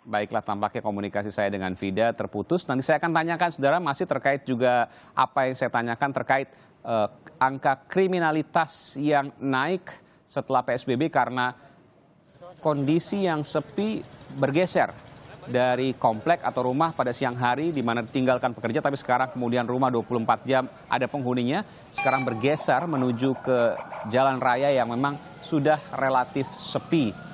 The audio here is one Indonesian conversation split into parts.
Baiklah, tampaknya komunikasi saya dengan Vida terputus. Nanti saya akan tanyakan, saudara, masih terkait juga apa yang saya tanyakan terkait angka kriminalitas yang naik setelah PSBB karena kondisi yang sepi bergeser dari komplek atau rumah pada siang hari di mana ditinggalkan pekerja, tapi sekarang kemudian rumah 24 jam ada penghuninya, sekarang bergeser menuju ke jalan raya yang memang sudah relatif sepi.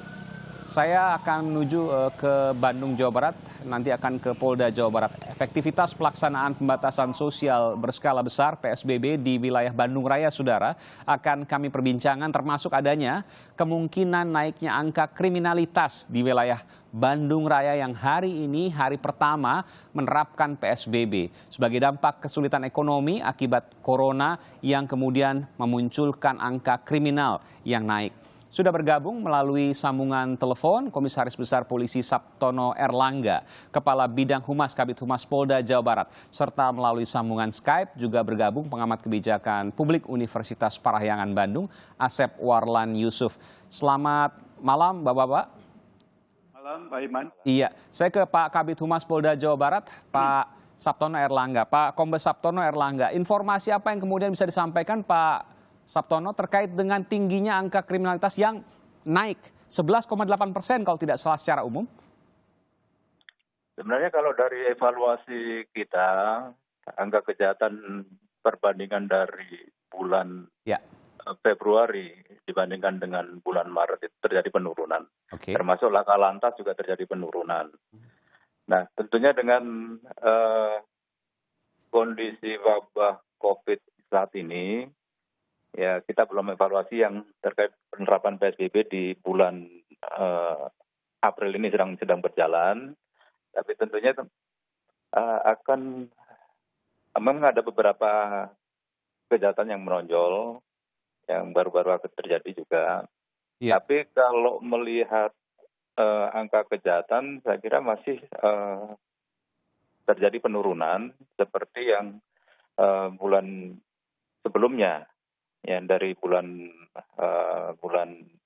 Saya akan menuju ke Bandung, Jawa Barat, nanti akan ke Polda Jawa Barat. Efektivitas pelaksanaan pembatasan sosial berskala besar PSBB di wilayah Bandung Raya, saudara, akan kami perbincangkan termasuk adanya kemungkinan naiknya angka kriminalitas di wilayah Bandung Raya yang hari ini hari pertama menerapkan PSBB sebagai dampak kesulitan ekonomi akibat corona yang kemudian memunculkan angka kriminal yang naik. Sudah bergabung melalui sambungan telepon Komisaris Besar Polisi Sabtono Erlangga, Kepala Bidang Humas Kabid Humas Polda Jawa Barat, serta melalui sambungan Skype juga bergabung pengamat kebijakan publik Universitas Parahyangan Bandung, Asep Warlan Yusuf. Selamat malam, Bapak-bapak. Malam, Pak Iman. Iya, saya ke Pak Kabid Humas Polda Jawa Barat, Pak Sabtono Erlangga. Pak Kombes Sabtono Erlangga, informasi apa yang kemudian bisa disampaikan Pak Sabtono terkait dengan tingginya angka kriminalitas yang naik 11,8% kalau tidak salah secara umum? Sebenarnya kalau dari evaluasi kita, angka kejahatan perbandingan dari bulan Februari dibandingkan dengan bulan Maret itu terjadi penurunan. Termasuk laka lantas juga terjadi penurunan. Nah, tentunya dengan kondisi wabah COVID saat ini, ya kita belum evaluasi yang terkait penerapan PSBB di bulan April ini sedang berjalan, tapi tentunya memang ada beberapa kejahatan yang menonjol yang baru-baru akan terjadi juga. Tapi kalau melihat angka kejahatan, saya kira masih terjadi penurunan seperti yang bulan sebelumnya. Ya, dari bulan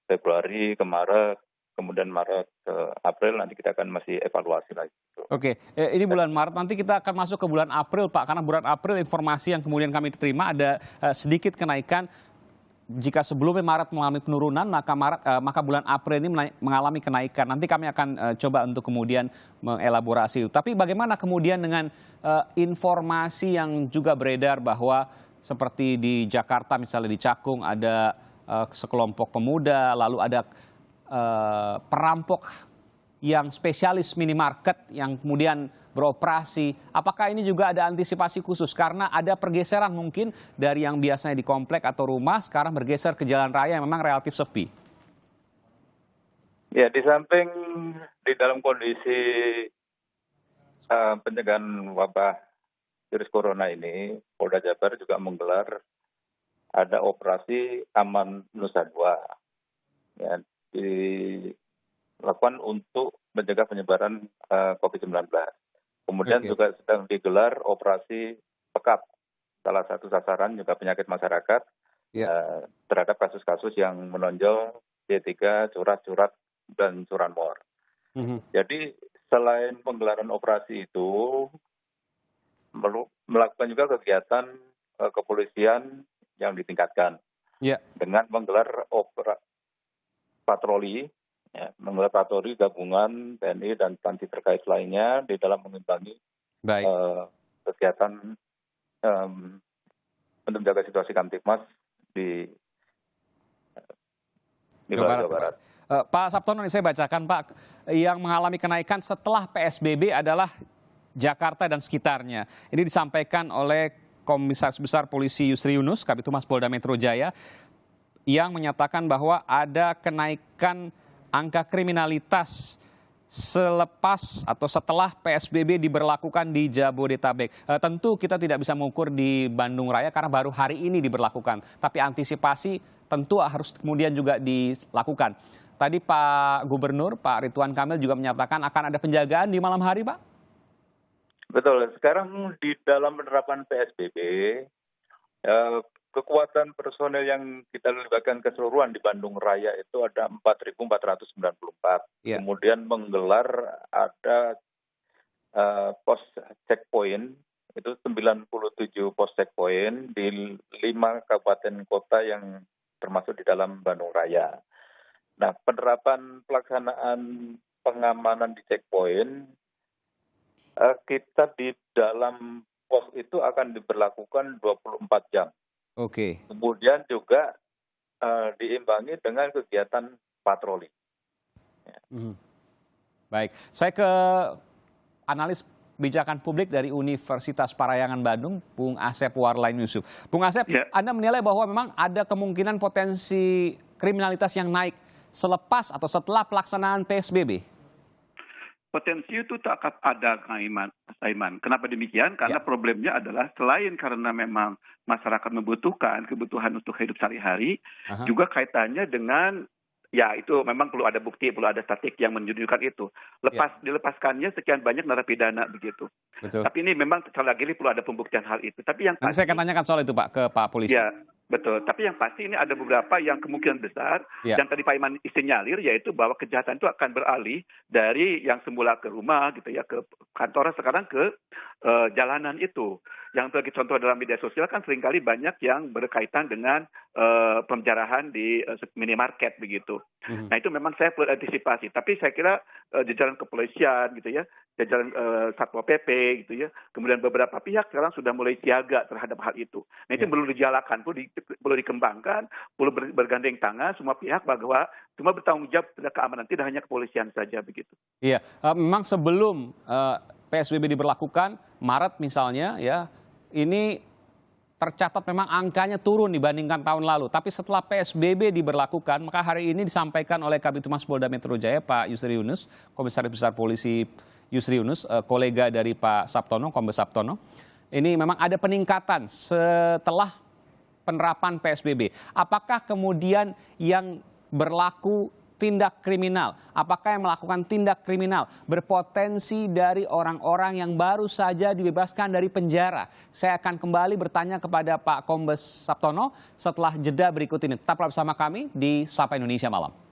Februari ke Maret, kemudian Maret ke April, nanti kita akan masih evaluasi lagi. Oke, ini bulan Maret, nanti kita akan masuk ke bulan April, Pak. Karena bulan April informasi yang kemudian kami terima ada sedikit kenaikan. Jika sebelumnya Maret mengalami penurunan, maka bulan April ini mengalami kenaikan. Nanti kami akan coba untuk kemudian mengelaborasi itu. Tapi bagaimana kemudian dengan informasi yang juga beredar bahwa seperti di Jakarta misalnya di Cakung ada sekelompok pemuda, lalu ada perampok yang spesialis minimarket yang kemudian beroperasi. Apakah ini juga ada antisipasi khusus? Karena ada pergeseran mungkin dari yang biasanya di komplek atau rumah sekarang bergeser ke jalan raya yang memang relatif sepi. Ya, di samping di dalam kondisi pencegahan wabah virus corona ini, Polda Jabar juga menggelar ada operasi Aman Nusa Dua, ya, dilakukan untuk mencegah penyebaran COVID-19. Kemudian juga sedang digelar operasi Pekat, salah satu sasaran juga penyakit masyarakat terhadap kasus-kasus yang menonjol D3, curat-curat, dan curanmor. Jadi selain penggelaran operasi itu, melakukan juga kegiatan kepolisian yang ditingkatkan dengan menggelar patroli, menggelar patroli gabungan TNI dan instansi terkait lainnya di dalam mengimbangi kegiatan untuk menjaga situasi Kamtipmas di Jawa Barat. Pak Sabtono, ini saya bacakan, Pak, yang mengalami kenaikan setelah PSBB adalah Jakarta dan sekitarnya. Ini disampaikan oleh Komisaris Besar Polisi Yusri Yunus, Kabid Humas Polda Metro Jaya, yang menyatakan bahwa ada kenaikan angka kriminalitas selepas atau setelah PSBB diberlakukan di Jabodetabek. Tentu kita tidak bisa mengukur di Bandung Raya karena baru hari ini diberlakukan. Tapi antisipasi tentu harus kemudian juga dilakukan. Tadi Pak Gubernur, Pak Ridwan Kamil juga menyatakan akan ada penjagaan di malam hari, Pak? Betul. Sekarang di dalam penerapan PSBB, kekuatan personel yang kita libatkan keseluruhan di Bandung Raya itu ada 4.494. Ya. Kemudian menggelar ada pos checkpoint, itu 97 pos checkpoint di 5 kabupaten kota yang termasuk di dalam Bandung Raya. Nah, penerapan pelaksanaan pengamanan di checkpoint, kita di dalam pos itu akan diberlakukan 24 jam. Oke. Kemudian juga diimbangi dengan kegiatan patroli. Ya. Baik, saya ke analis kebijakan publik dari Universitas Parayangan Bandung, Bung Asep Warlain Yusuf. Bung Asep, ya. Anda menilai bahwa memang ada kemungkinan potensi kriminalitas yang naik selepas atau setelah pelaksanaan PSBB? Potensi itu tak akan ada, Mas Aiman. Kenapa demikian? Karena problemnya adalah selain karena memang masyarakat membutuhkan kebutuhan untuk hidup sehari-hari, juga kaitannya dengan ya itu memang perlu ada bukti, perlu ada statistik yang menunjukkan itu. Dilepaskannya sekian banyak narapidana begitu. Betul. Tapi ini memang sekali lagi perlu ada pembuktian hal itu. Tapi yang nanti saya akan tanyakan soal itu Pak ke Pak Polisi. Ya, betul. Tapi yang pasti ini ada beberapa yang kemungkinan besar dan tadi Pak Iman isinyalir yaitu bahwa kejahatan itu akan beralih dari yang semula ke rumah gitu ya, ke kantor, sekarang ke jalanan itu. Yang sebagai contoh dalam media sosial kan seringkali banyak yang berkaitan dengan penjarahan di minimarket begitu. Nah itu memang saya perlu antisipasi. Tapi saya kira jajaran kepolisian gitu ya, jajaran Satpol PP gitu ya, kemudian beberapa pihak sekarang sudah mulai siaga terhadap hal itu. Nah itu perlu digalakan, perlu dikembangkan, perlu bergandeng tangan semua pihak bahwa semua bertanggung jawab terhadap keamanan, tidak hanya kepolisian saja begitu. Iya, memang sebelum PSBB diberlakukan, Maret misalnya ya, ini tercatat memang angkanya turun dibandingkan tahun lalu. Tapi setelah PSBB diberlakukan, maka hari ini disampaikan oleh Kabid Humas Polda Metro Jaya, Pak Yusri Yunus, Komisaris Besar Polisi Yusri Yunus, kolega dari Pak Sabtono, Kombes Sabtono. Ini memang ada peningkatan setelah penerapan PSBB. Apakah kemudian yang berlaku tindak kriminal, apakah yang melakukan tindak kriminal berpotensi dari orang-orang yang baru saja dibebaskan dari penjara? Saya akan kembali bertanya kepada Pak Kombes Sabtono setelah jeda berikut ini. Tetaplah bersama kami di Sapa Indonesia Malam.